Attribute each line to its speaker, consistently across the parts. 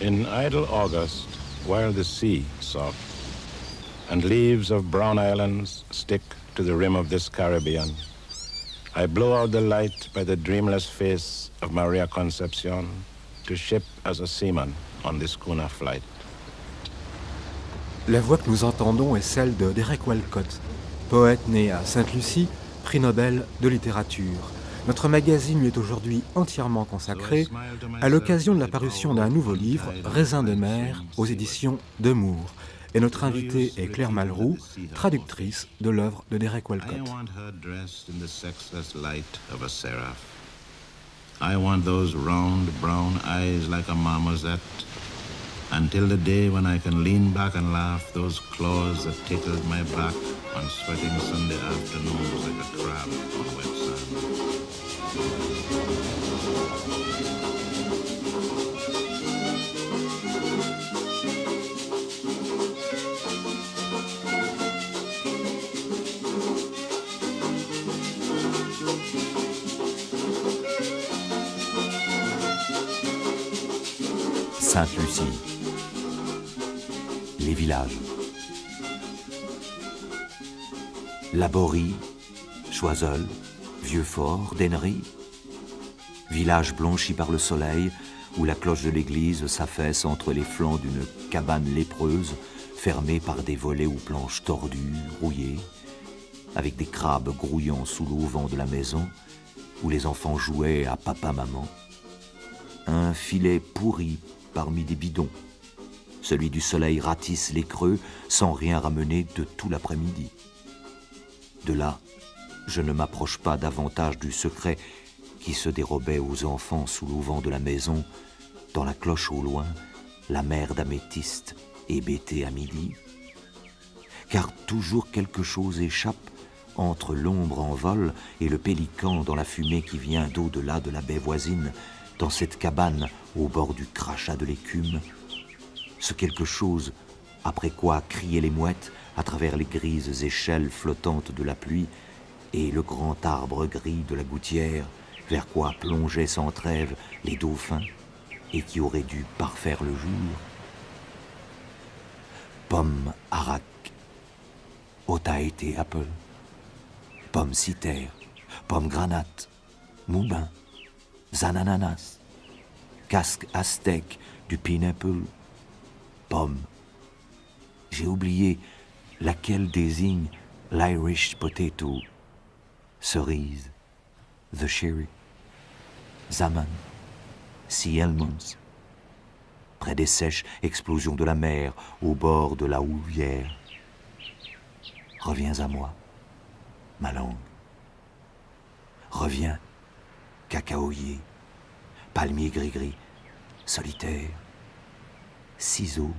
Speaker 1: In idle August, while the sea soft and leaves of brown islands stick to the rim of this Caribbean, I blow out the light by the dreamless face of Maria Concepcion to ship as a seaman on this schooner flight.
Speaker 2: La voix que nous entendons est celle de Derek Walcott, poète né à Sainte-Lucie, prix Nobel de littérature. Notre magazine lui est aujourd'hui entièrement consacré à l'occasion de la parution d'un nouveau livre, Raisin de mer, aux éditions Demour. Et notre invitée est Claire Malroux, traductrice de l'œuvre de Derek Walcott.
Speaker 1: I want those round brown eyes like a marmoset, until the day when I can lean back and laugh, those claws that tickled my back on sweating Sunday afternoons like a crab on wet sand.
Speaker 3: Sainte-Lucie, les villages. Laborie, Choiseul, Vieux-Fort, Dennery. Village blanchi par le soleil où la cloche de l'église s'affaisse entre les flancs d'une cabane lépreuse fermée par des volets ou planches tordues, rouillées, avec des crabes grouillant sous l'auvent de la maison où les enfants jouaient à papa-maman. Un filet pourri parmi des bidons. Celui du soleil ratisse les creux sans rien ramener de tout l'après-midi. De là, je ne m'approche pas davantage du secret qui se dérobait aux enfants sous l'auvent de la maison, dans la cloche au loin, la mer d'améthyste hébétée à midi. Car toujours quelque chose échappe entre l'ombre en vol et le pélican dans la fumée qui vient d'au-delà de la baie voisine, dans cette cabane au bord du crachat de l'écume, ce quelque chose après quoi criaient les mouettes à travers les grises échelles flottantes de la pluie et le grand arbre gris de la gouttière vers quoi plongeaient sans trêve les dauphins et qui aurait dû parfaire le jour. Pomme arac, Otaete apple, pomme citer, pomme granate, moubin, zanananas, casque aztèque du pineapple, pomme. J'ai oublié laquelle désigne l'Irish potato, cerise, the cherry, zaman, sea almonds. Près des sèches explosions de la mer, au bord de la houvière. Reviens à moi, ma langue. Reviens, cacaoyer, palmier gris-gris, solitaire, ciseaux,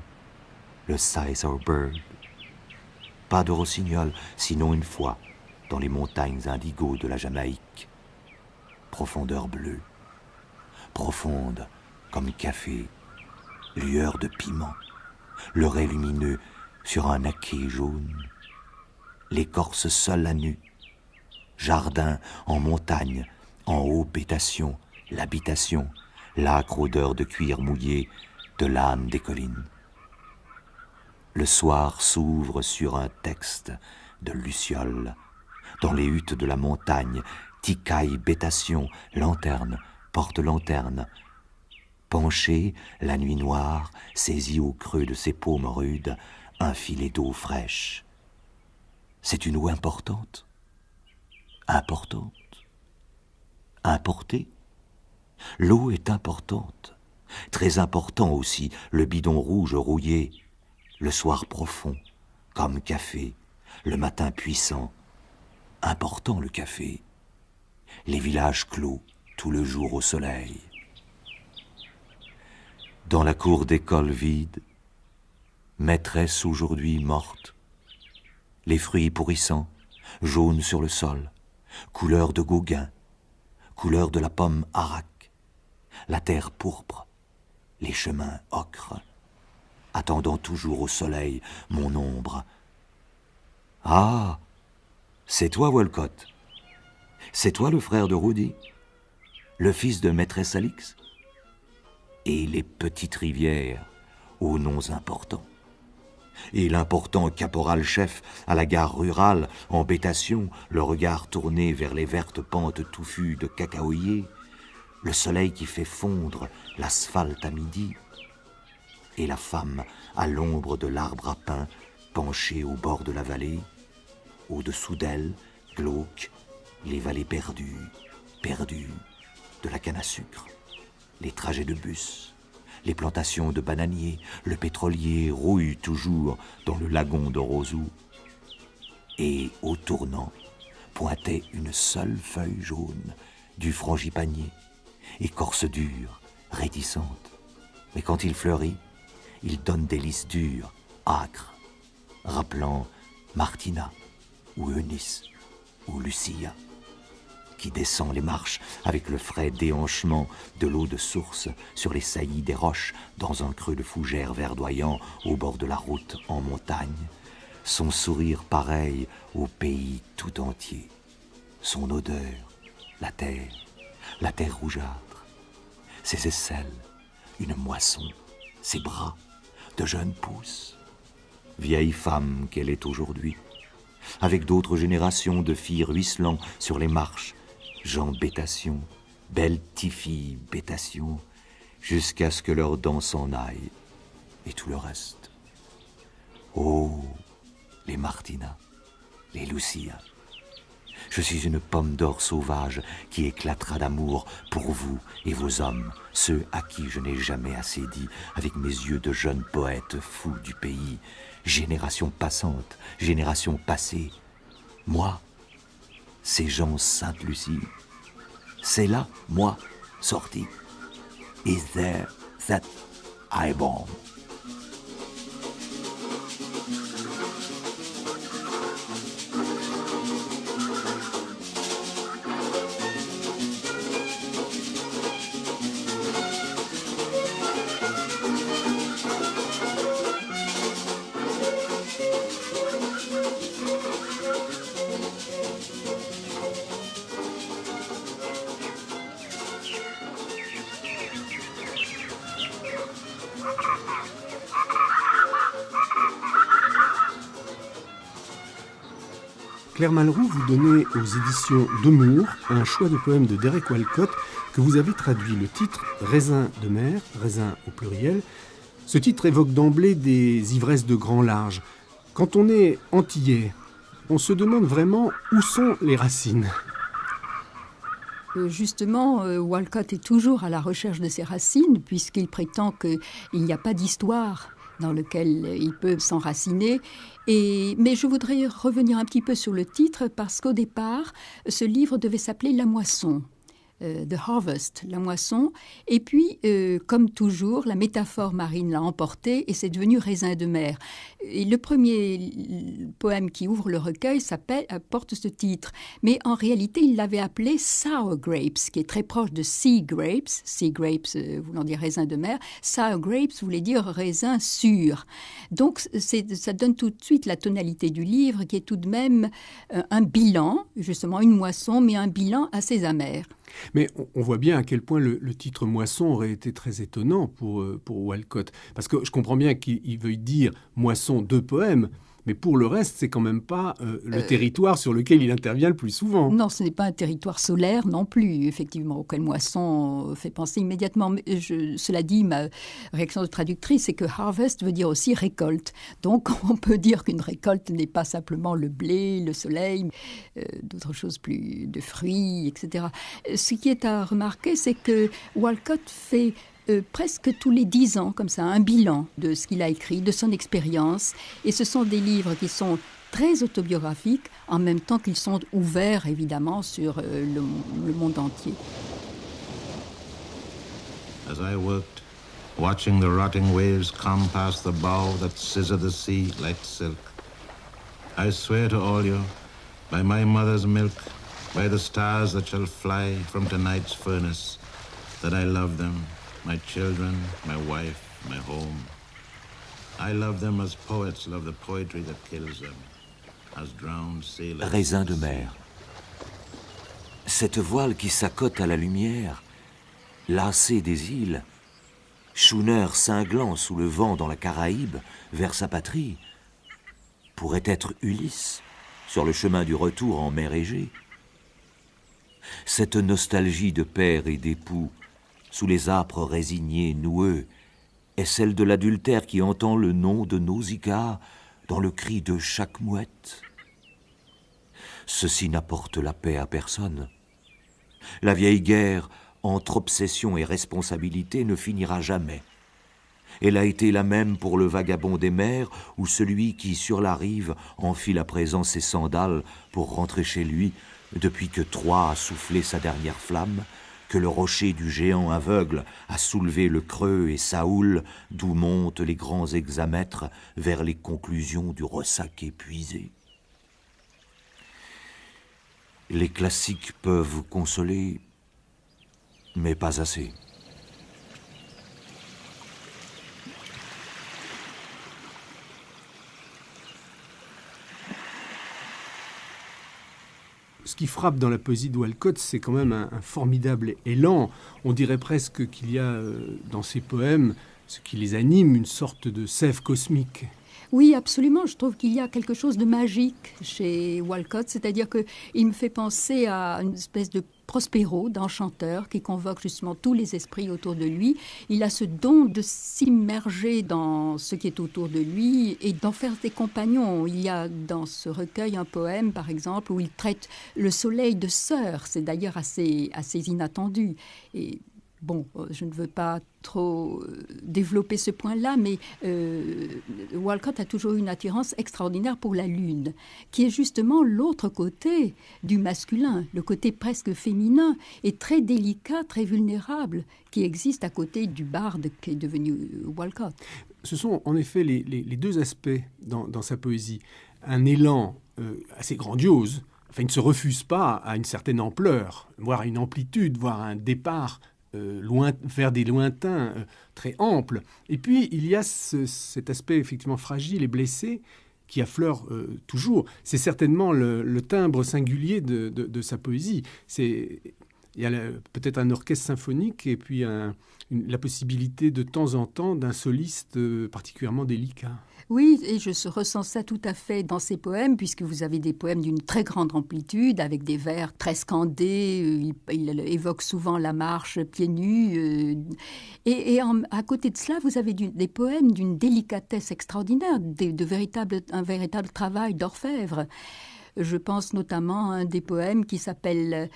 Speaker 3: le sizer bird. Pas de rossignol, sinon une fois, dans les montagnes indigo de la Jamaïque. Profondeur bleue, profonde comme café, lueur de piment, le ray lumineux sur un naquet jaune, l'écorce seule à nu, jardin en montagne, en haut pétation, l'habitation, l'âcre odeur de cuir mouillé de l'âne des collines. Le soir s'ouvre sur un texte de Luciole, dans les huttes de la montagne, ticaille, bétation, lanterne, porte-lanterne. Penché, la nuit noire, saisit au creux de ses paumes rudes un filet d'eau fraîche. C'est une eau importante. Importante. Importée. L'eau est importante. Très important aussi, le bidon rouge rouillé. Le soir profond, comme café. Le matin puissant. Important le café. Les villages clos, tout le jour au soleil. Dans la cour d'école vide, maîtresse aujourd'hui morte, les fruits pourrissants, jaunes sur le sol, couleur de Gauguin, couleur de la pomme arac, la terre pourpre, les chemins ocre, attendant toujours au soleil mon ombre. Ah, c'est toi, Walcott. C'est toi le frère de Rudy, le fils de maîtresse Alix. et les petites rivières aux noms importants. Et l'important caporal-chef à la gare rurale, en bêtation, le regard tourné vers les vertes pentes touffues de cacaoyers, le soleil qui fait fondre l'asphalte à midi, et la femme à l'ombre de l'arbre à pin penchée au bord de la vallée, au-dessous d'elle, glauques, les vallées perdues de la canne à sucre, les trajets de bus, les plantations de bananiers, le pétrolier rouille toujours dans le lagon de Rosou. Et au tournant pointait une seule feuille jaune du frangipanier, écorce dure, réticente. Mais quand il fleurit, il donne des lys durs, âcres, rappelant Martina ou Eunice ou Lucia, qui descend les marches avec le frais déhanchement de l'eau de source sur les saillies des roches dans un creux de fougères verdoyant au bord de la route en montagne, son sourire pareil au pays tout entier, son odeur, la terre rougeâtre, ses aisselles, une moisson, ses bras, de jeunes pousses, vieille femme qu'elle est aujourd'hui, avec d'autres générations de filles ruisselant sur les marches, Jean Bétation, belle Tiffy Bétation, jusqu'à ce que leurs dents s'en aillent, et tout le reste. Oh, les Martina, les Lucia. Je suis une pomme d'or sauvage qui éclatera d'amour pour vous et vos hommes, ceux à qui je n'ai jamais assez dit, avec mes yeux de jeune poète fou du pays, génération passante, génération passée. Moi, c'est Jean Sainte-Lucie. C'est là, moi, sorti. Is there that I born?
Speaker 4: Claire Malroux, vous donnez aux éditions Demours un choix de poèmes de Derek Walcott que vous avez traduit. Le titre « Raisin de mer », raisin au pluriel. Ce titre évoque d'emblée des ivresses de grand large. Quand on est antillais, on se demande vraiment où sont les racines.
Speaker 5: Justement, Walcott est toujours à la recherche de ses racines, puisqu'il prétend qu'il n'y a pas d'histoire dans lequel il peut s'enraciner. Mais je voudrais revenir un petit peu sur le titre, parce qu'au départ, ce livre devait s'appeler « La moisson ». The Harvest, la moisson. Et puis, comme toujours, la métaphore marine l'a emporté et c'est devenu Raisin de mer. Et le premier poème qui ouvre le recueil porte ce titre. Mais en réalité, il l'avait appelé Sour Grapes, qui est très proche de Sea Grapes. Sea Grapes voulant dire raisin de mer. Sour Grapes voulait dire raisin sûr. Donc, ça donne tout de suite la tonalité du livre, qui est tout de même un bilan, justement une moisson, mais un bilan assez amer.
Speaker 4: Mais on voit bien à quel point le titre « Moisson » aurait été très étonnant pour Walcott. Parce que je comprends bien qu'il veuille dire « moisson de poèmes », mais pour le reste, c'est quand même pas le territoire sur lequel il intervient le plus souvent.
Speaker 5: Non, ce n'est pas un territoire solaire non plus, effectivement, auquel moisson fait penser immédiatement. Mais cela dit, ma réaction de traductrice, c'est que harvest veut dire aussi récolte. Donc, on peut dire qu'une récolte n'est pas simplement le blé, le soleil, d'autres choses plus de fruits, etc. Ce qui est à remarquer, c'est que Walcott fait presque tous les 10 ans, comme ça, un bilan de ce qu'il a écrit, de son expérience. Et ce sont des livres qui sont très autobiographiques, en même temps qu'ils sont ouverts, évidemment, sur le monde entier.
Speaker 1: As I worked, watching the rotting waves come past the bow that scissor the sea like silk, I swear to all you, by my mother's milk, by the stars that shall fly from tonight's furnace, that I love them, my children, my wife, my home. I love them as poets love the poetry that kills them, as drowned sailors.
Speaker 3: Raisin de mer. Cette voile qui s'accote à la lumière, lassée des îles, Schooner cinglant sous le vent dans la Caraïbe vers sa patrie, pourrait être Ulysse sur le chemin du retour en mer Égée. Cette nostalgie de père et d'époux, sous les âpres résignés noueux, est celle de l'adultère qui entend le nom de Nausicaa dans le cri de chaque mouette. Ceci n'apporte la paix à personne. La vieille guerre, entre obsession et responsabilité, ne finira jamais. Elle a été la même pour le vagabond des mers ou celui qui, sur la rive, enfile à présent ses sandales pour rentrer chez lui, depuis que Troie a soufflé sa dernière flamme, que le rocher du géant aveugle a soulevé le creux et Saoul, d'où montent les grands hexamètres vers les conclusions du ressac épuisé. Les classiques peuvent consoler, mais pas assez.
Speaker 4: Ce qui frappe dans la poésie de Walcott, c'est quand même un formidable élan. On dirait presque qu'il y a dans ces poèmes, ce qui les anime, une sorte de sève cosmique.
Speaker 5: Oui, absolument. Je trouve qu'il y a quelque chose de magique chez Walcott, c'est-à-dire qu'il me fait penser à une espèce de Prospero, d'enchanteur, qui convoque justement tous les esprits autour de lui. Il a ce don de s'immerger dans ce qui est autour de lui et d'en faire des compagnons. Il y a dans ce recueil un poème, par exemple, où il traite le soleil de sœur. C'est d'ailleurs assez inattendu. Et bon, je ne veux pas trop développer ce point-là, mais Walcott a toujours eu une attirance extraordinaire pour la lune, qui est justement l'autre côté du masculin, le côté presque féminin, et très délicat, très vulnérable, qui existe à côté du barde qui est devenu Walcott.
Speaker 4: Ce sont en effet les deux aspects dans sa poésie. Un élan assez grandiose, enfin, il ne se refuse pas à une certaine ampleur, voire à une amplitude, voire à un départ vers des lointains très amples. Et puis, il y a cet aspect effectivement fragile et blessé qui affleure toujours. C'est certainement le timbre singulier de sa poésie. Il y a peut-être un orchestre symphonique et puis la possibilité de temps en temps d'un soliste particulièrement délicat.
Speaker 5: Oui, et je ressens ça tout à fait dans ces poèmes, puisque vous avez des poèmes d'une très grande amplitude, avec des vers très scandés. Il évoque souvent la marche pieds nus. À côté de cela, vous avez des poèmes d'une délicatesse extraordinaire, un véritable travail d'orfèvre. Je pense notamment à un des poèmes qui s'appelle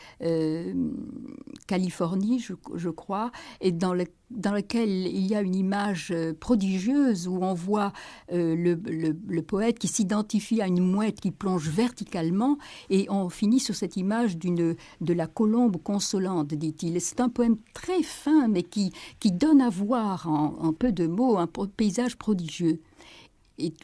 Speaker 5: Californie, je crois, et dans lequel il y a une image prodigieuse où on voit le poète qui s'identifie à une mouette qui plonge verticalement, et on finit sur cette image de la colombe consolante, dit-il. Et c'est un poème très fin, mais qui donne à voir en peu de mots un paysage prodigieux.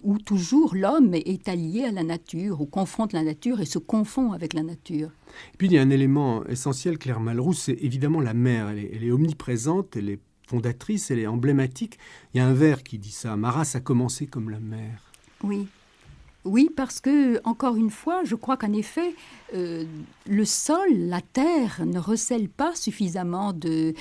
Speaker 5: Où toujours l'homme est allié à la nature, ou confronte la nature et se confond avec la nature.
Speaker 4: Et puis il y a un élément essentiel, Claire Malroux, c'est évidemment la mer. Elle est omniprésente, elle est fondatrice, elle est emblématique. Il y a un vers qui dit ça, « Ma race a commencé comme la mer ».
Speaker 5: Oui, parce que, encore une fois, je crois qu'en effet, le sol, la terre, ne recèle pas suffisamment de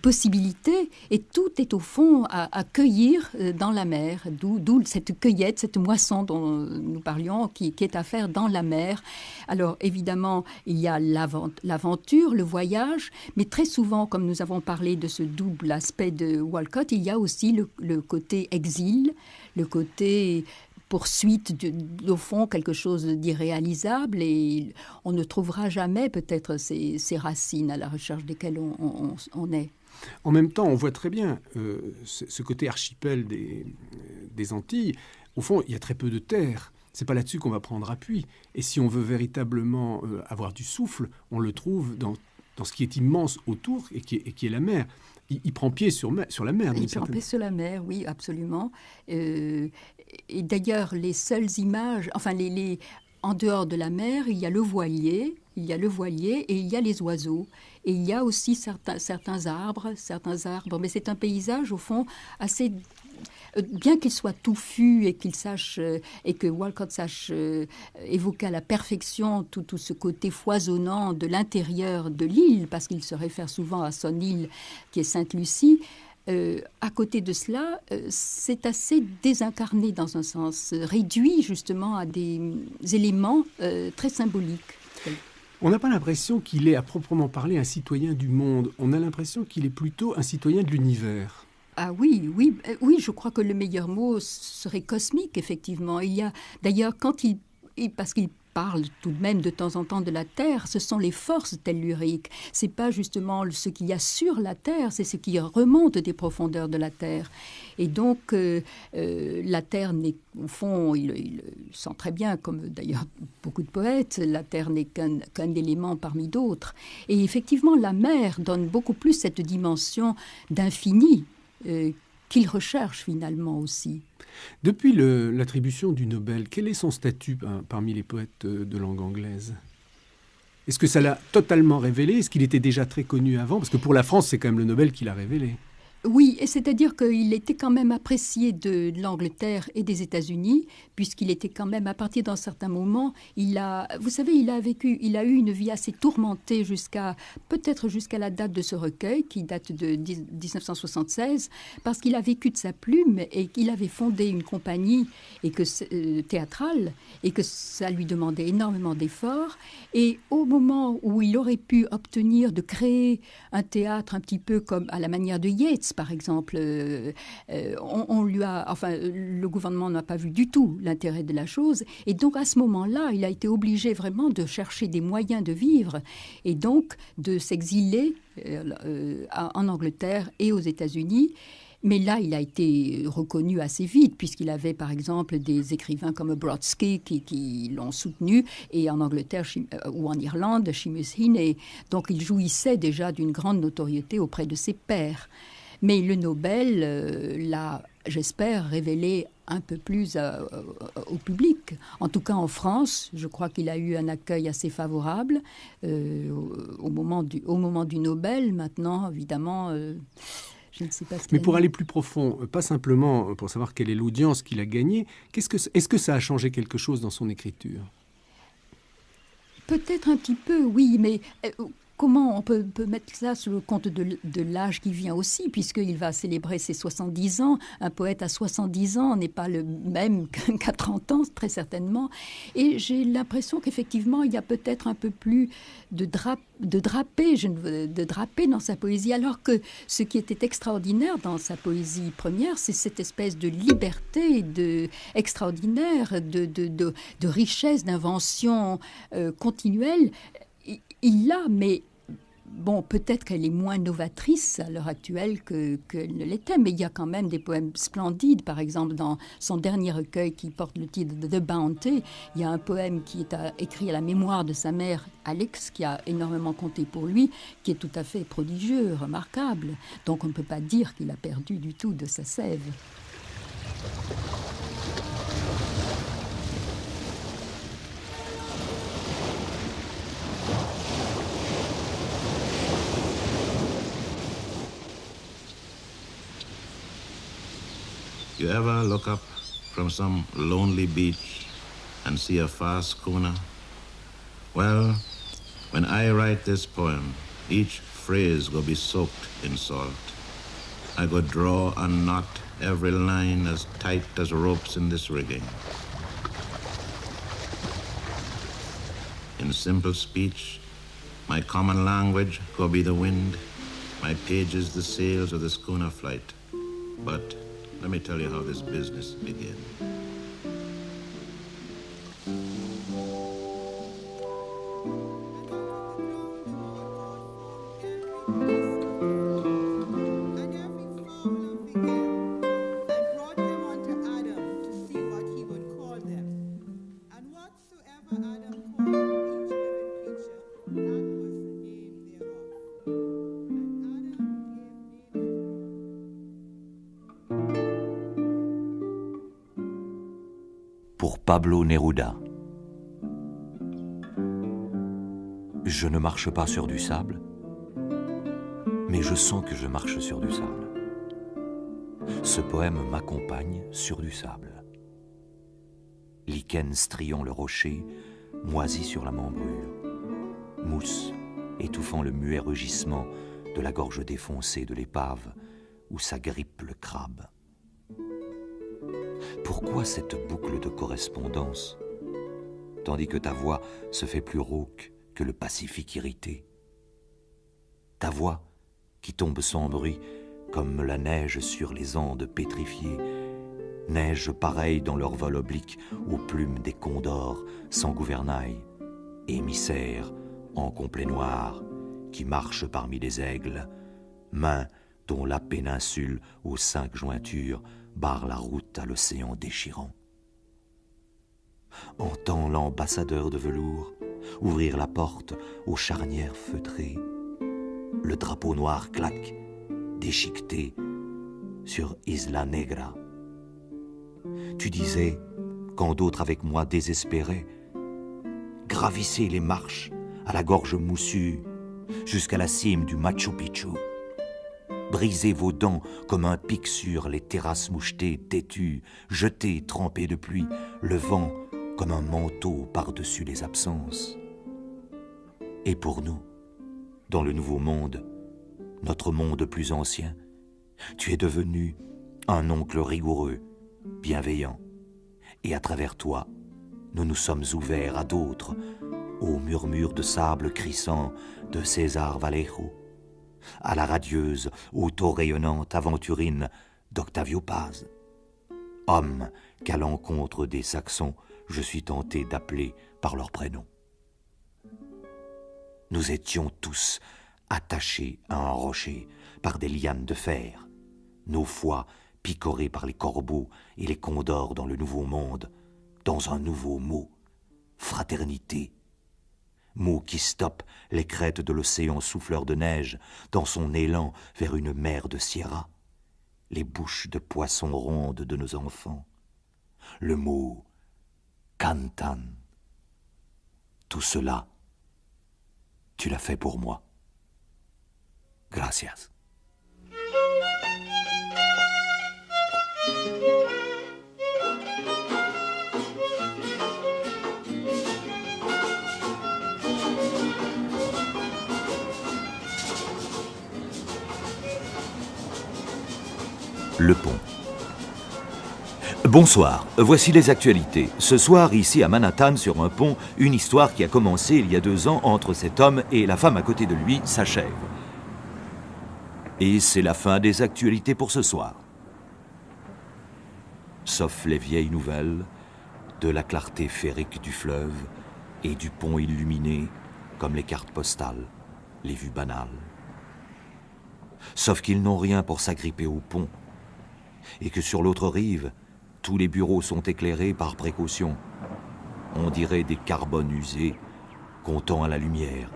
Speaker 5: possibilités, et tout est au fond à cueillir dans la mer, d'où cette cueillette, cette moisson dont nous parlions, qui est à faire dans la mer. Alors, évidemment, il y a l'aventure, le voyage, mais très souvent, comme nous avons parlé de ce double aspect de Walcott, il y a aussi le côté exil, le côté poursuite, au fond, quelque chose d'irréalisable, et on ne trouvera jamais peut-être ces racines à la recherche desquelles on est.
Speaker 4: En même temps, on voit très bien ce côté archipel des Antilles. Au fond, il y a très peu de terre. C'est pas là-dessus qu'on va prendre appui. Et si on veut véritablement avoir du souffle, on le trouve dans ce qui est immense autour et qui est la mer. Il prend pied sur la mer.
Speaker 5: Il prend pied sur la mer, oui, absolument. Et d'ailleurs, les seules images, en dehors de la mer, il y a le voilier et il y a les oiseaux. Et il y a aussi certains arbres, mais c'est un paysage, au fond, assez... Bien qu'il soit touffu et que Walcott sache évoquer à la perfection tout ce côté foisonnant de l'intérieur de l'île, parce qu'il se réfère souvent à son île qui est Sainte-Lucie, à côté de cela, c'est assez désincarné dans un sens, réduit justement à des éléments très symboliques.
Speaker 4: On n'a pas l'impression qu'il est à proprement parler un citoyen du monde, on a l'impression qu'il est plutôt un citoyen de l'univers.
Speaker 5: Ah oui, je crois que le meilleur mot serait cosmique, effectivement. Il y a d'ailleurs, parce qu'il parle tout de même de temps en temps de la Terre, ce sont les forces telluriques. C'est pas justement ce qu'il y a sur la Terre, c'est ce qui remonte des profondeurs de la Terre. Et donc, la Terre n'est, au fond, il le sent très bien, comme d'ailleurs beaucoup de poètes, la Terre n'est qu'un élément parmi d'autres. Et effectivement, la mer donne beaucoup plus cette dimension d'infini qu'il recherche finalement aussi.
Speaker 4: Depuis l'attribution du Nobel, quel est son statut parmi les poètes de langue anglaise ? Est-ce que ça l'a totalement révélé ? Est-ce qu'il était déjà très connu avant ? Parce que pour la France, c'est quand même le Nobel qui l'a révélé.
Speaker 5: Oui, et c'est-à-dire qu'il était quand même apprécié de l'Angleterre et des États-Unis, puisqu'il était quand même, à partir d'un certain moment, vous savez, il a eu une vie assez tourmentée peut-être jusqu'à la date de ce recueil, qui date de 1976, parce qu'il a vécu de sa plume et qu'il avait fondé une compagnie théâtrale, et que ça lui demandait énormément d'efforts. Et au moment où il aurait pu obtenir de créer un théâtre un petit peu comme à la manière de Yeats, par exemple, le gouvernement n'a pas vu du tout l'intérêt de la chose. Et donc, à ce moment-là, il a été obligé vraiment de chercher des moyens de vivre et donc de s'exiler en Angleterre et aux États-Unis. Mais là, il a été reconnu assez vite, puisqu'il avait, par exemple, des écrivains comme Brodsky qui l'ont soutenu, et en Angleterre ou en Irlande, Seamus Heaney. Donc, il jouissait déjà d'une grande notoriété auprès de ses pairs. Mais le Nobel l'a, j'espère, révélé un peu plus au public. En tout cas, en France, je crois qu'il a eu un accueil assez favorable au moment du Nobel. Maintenant, évidemment, je ne sais pas ce qu'il
Speaker 4: Mais pour aller plus profond, pas simplement pour savoir quelle est l'audience qu'il a gagnée, est-ce que ça a changé quelque chose dans son écriture ?
Speaker 5: Peut-être un petit peu, oui, mais... Comment on peut mettre ça sur le compte de l'âge qui vient aussi, puisqu'il va célébrer ses 70 ans. Un poète à 70 ans n'est pas le même qu'à 30 ans, très certainement. Et j'ai l'impression qu'effectivement, il y a peut-être un peu plus de drapé dans sa poésie, alors que ce qui était extraordinaire dans sa poésie première, c'est cette espèce de liberté extraordinaire, de richesse, d'invention continuelle. Il l'a, mais bon, peut-être qu'elle est moins novatrice à l'heure actuelle qu'elle ne l'était, mais il y a quand même des poèmes splendides. Par exemple, dans son dernier recueil qui porte le titre de The Bounty, il y a un poème qui est écrit à la mémoire de sa mère, Alex, qui a énormément compté pour lui, qui est tout à fait prodigieux, remarquable. Donc on ne peut pas dire qu'il a perdu du tout de sa sève.
Speaker 1: You ever look up from some lonely beach and see a far schooner? Well, when I write this poem, each phrase will be soaked in salt. I go draw and knot every line as tight as ropes in this rigging. In simple speech, my common language go be the wind, my pages the sails of the schooner flight. But let me tell you how this business began.
Speaker 3: Pour Pablo Neruda. Je ne marche pas sur du sable, mais je sens que je marche sur du sable. Ce poème m'accompagne sur du sable. Lichen striant le rocher, moisi sur la membrure. Mousse étouffant le muet rugissement de la gorge défoncée de l'épave où s'agrippe le crabe. Pourquoi cette boucle de correspondance, tandis que ta voix se fait plus rauque que le Pacifique irrité? Ta voix qui tombe sans bruit comme la neige sur les Andes pétrifiées, neige pareille dans leur vol oblique aux plumes des condors sans gouvernail, émissaires en complet noir qui marchent parmi les aigles, mains dont la péninsule aux 5 jointures barre la route à l'océan déchirant. Entends l'ambassadeur de velours ouvrir la porte aux charnières feutrées. Le drapeau noir claque, déchiqueté, sur Isla Negra. Tu disais, quand d'autres avec moi désespéraient, gravissez les marches à la gorge moussue jusqu'à la cime du Machu Picchu. Brisez vos dents comme un pic sur les terrasses mouchetées, têtues, jetées, trempées de pluie, le vent comme un manteau par-dessus les absences. Et pour nous, dans le nouveau monde, notre monde plus ancien, tu es devenu un oncle rigoureux, bienveillant. Et à travers toi, nous nous sommes ouverts à d'autres, au murmure de sable crissant de César Vallejo, à la radieuse, auto-rayonnante aventurine d'Octavio Paz. Homme qu'à l'encontre des Saxons, je suis tenté d'appeler par leur prénom. Nous étions tous attachés à un rocher par des lianes de fer, nos foies picorés par les corbeaux et les condors dans le nouveau monde, dans un nouveau mot, fraternité. Mot qui stoppe les crêtes de l'océan souffleur de neige dans son élan vers une mer de Sierra, les bouches de poissons rondes de nos enfants. Le mot Cantan. Tout cela, tu l'as fait pour moi. Gracias. Le pont. Bonsoir, voici les actualités. Ce soir, ici à Manhattan, sur un pont, une histoire qui a commencé il y a 2 ans entre cet homme et la femme à côté de lui s'achève. Et c'est la fin des actualités pour ce soir. Sauf les vieilles nouvelles de la clarté féerique du fleuve et du pont illuminé comme les cartes postales, les vues banales. Sauf qu'ils n'ont rien pour s'agripper au pont et que sur l'autre rive, tous les bureaux sont éclairés par précaution. On dirait des carbones usés, comptant à la lumière,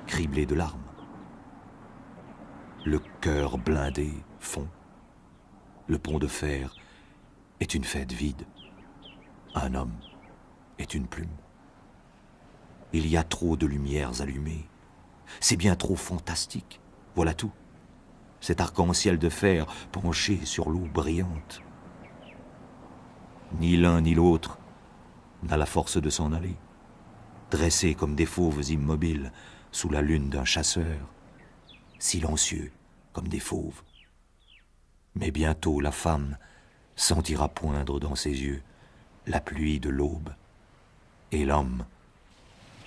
Speaker 3: criblés de larmes. Le cœur blindé fond. Le pont de fer est une fête vide. Un homme est une plume. Il y a trop de lumières allumées. C'est bien trop fantastique. Voilà tout. Cet arc-en-ciel de fer penché sur l'eau brillante. Ni l'un ni l'autre n'a la force de s'en aller, dressés comme des fauves immobiles sous la lune d'un chasseur, silencieux comme des fauves. Mais bientôt la femme sentira poindre dans ses yeux la pluie de l'aube, et l'homme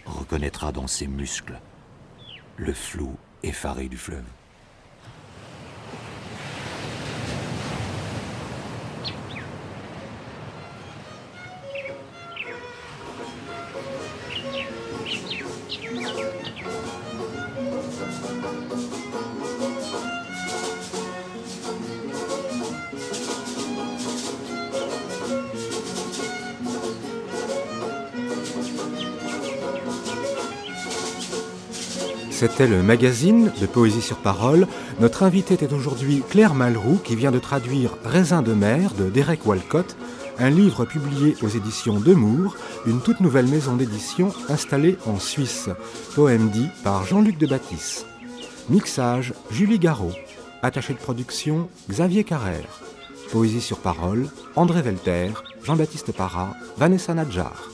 Speaker 3: reconnaîtra dans ses muscles le flot effaré du fleuve.
Speaker 2: C'était le magazine de Poésie sur Parole. Notre invitée était aujourd'hui Claire Malroux qui vient de traduire Raisin de mer de Derek Walcott, un livre publié aux éditions Demours, une toute nouvelle maison d'édition installée en Suisse. Poème dit par Jean-Luc de Baptiste. Mixage Julie Garot. Attaché de production Xavier Carrère. Poésie sur Parole André Velter, Jean-Baptiste Parra, Vanessa Nadjar.